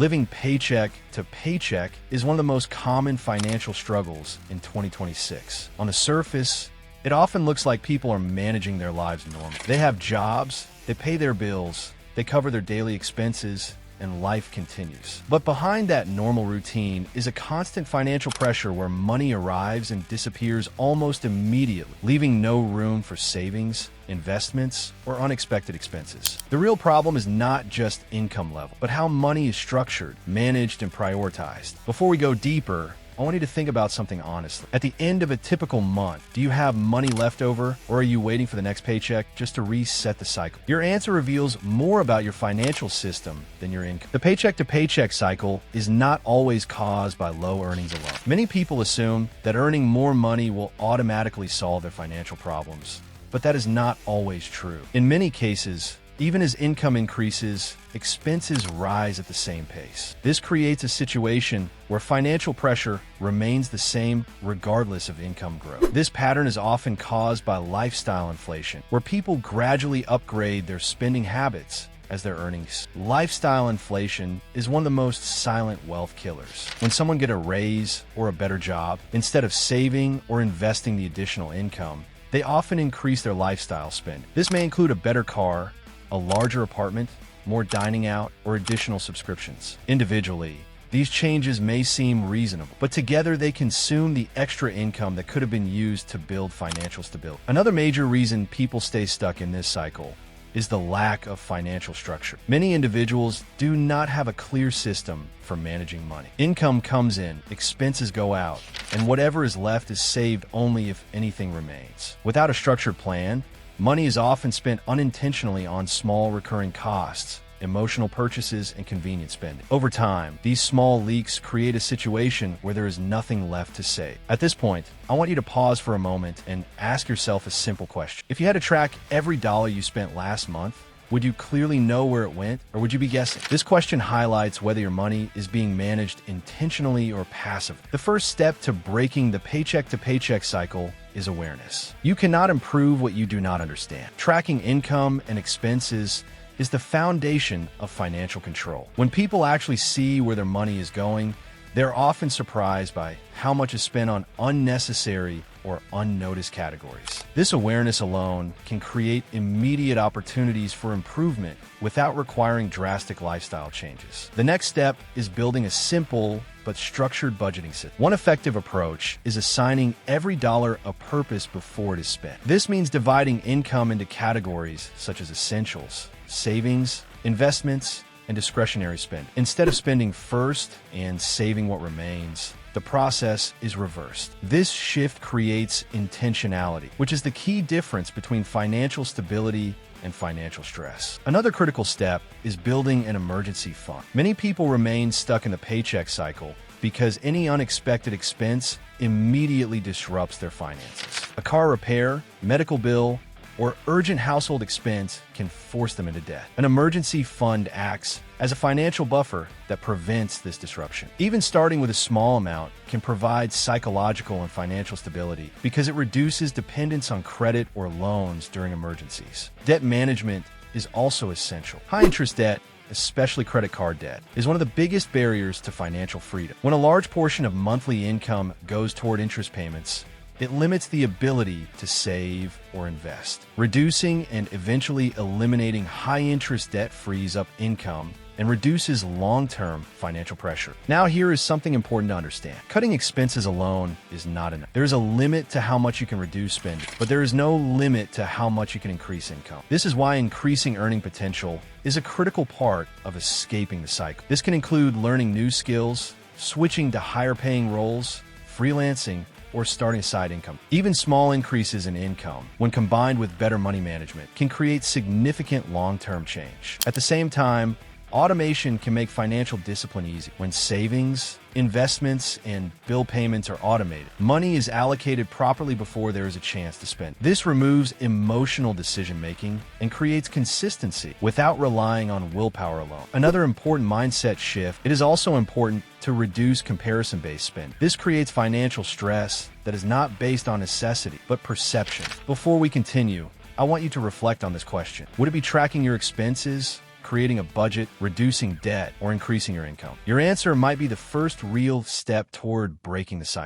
Living paycheck to paycheck is one of the most common financial struggles in 2026. On the surface, it often looks like people are managing their lives normally. They have jobs, they pay their bills, they cover their daily expenses, and life continues. But behind that normal routine is a constant financial pressure where money arrives and disappears almost immediately, leaving no room for savings, investments, or unexpected expenses. The real problem is not just income level, but how money is structured, managed, and prioritized. Before we go deeper, I want you to think about something honestly. At the end of a typical month, do you have money left over, or are you waiting for the next paycheck just to reset the cycle? Your answer reveals more about your financial system than your income. The paycheck-to-paycheck cycle is not always caused by low earnings alone. Many people assume that earning more money will automatically solve their financial problems, but that is not always true. In many cases, even as income increases, expenses rise at the same pace. This creates a situation where financial pressure remains the same regardless of income growth. This pattern is often caused by lifestyle inflation, where people gradually upgrade their spending habits as their earnings. Lifestyle inflation is one of the most silent wealth killers. When someone gets a raise or a better job, instead of saving or investing the additional income, they often increase their lifestyle spend. This may include a better car, a larger apartment, more dining out, or additional subscriptions. Individually, these changes may seem reasonable, but together they consume the extra income that could have been used to build financial stability. Another major reason people stay stuck in this cycle is the lack of financial structure. Many individuals do not have a clear system for managing money. Income comes in, expenses go out, and whatever is left is saved only if anything remains. Without a structured plan, money is often spent unintentionally on small recurring costs, emotional purchases, and convenience spending. Over time, these small leaks create a situation where there is nothing left to save. At this point, I want you to pause for a moment and ask yourself a simple question. If you had to track every dollar you spent last month, would you clearly know where it went, or would you be guessing? This question highlights whether your money is being managed intentionally or passively. The first step to breaking the paycheck-to-paycheck cycle is awareness. You cannot improve what you do not understand. Tracking income and expenses is the foundation of financial control. When people actually see where their money is going, they're often surprised by how much is spent on unnecessary or unnoticed categories. This awareness alone can create immediate opportunities for improvement without requiring drastic lifestyle changes. The next step is building a simple but structured budgeting system. One effective approach is assigning every dollar a purpose before it is spent. This means dividing income into categories such as essentials, savings, investments, and discretionary spend. Instead of spending first and saving what remains, the process is reversed. This shift creates intentionality, which is the key difference between financial stability and financial stress. Another critical step is building an emergency fund. Many people remain stuck in the paycheck cycle because any unexpected expense immediately disrupts their finances. A car repair, medical bill, or urgent household expense can force them into debt. An emergency fund acts as a financial buffer that prevents this disruption. Even starting with a small amount can provide psychological and financial stability because it reduces dependence on credit or loans during emergencies. Debt management is also essential. High-interest debt, especially credit card debt, is one of the biggest barriers to financial freedom. When a large portion of monthly income goes toward interest payments, it limits the ability to save or invest. Reducing and eventually eliminating high-interest debt frees up income and reduces long-term financial pressure. Now, here is something important to understand. Cutting expenses alone is not enough. There is a limit to how much you can reduce spending, but there is no limit to how much you can increase income. This is why increasing earning potential is a critical part of escaping the cycle. This can include learning new skills, switching to higher-paying roles, freelancing, or starting a side income. Even small increases in income, when combined with better money management, can create significant long-term change. At the same time, automation can make financial discipline easy. When savings, investments, and bill payments are automated, money is allocated properly before there is a chance to spend. This removes emotional decision-making and creates consistency without relying on willpower alone. Another important mindset shift, it is also important to reduce comparison-based spend. This creates financial stress that is not based on necessity, but perception. Before we continue, I want you to reflect on this question. Would it be tracking your expenses, creating a budget, reducing debt, or increasing your income? Your answer might be the first real step toward breaking the cycle.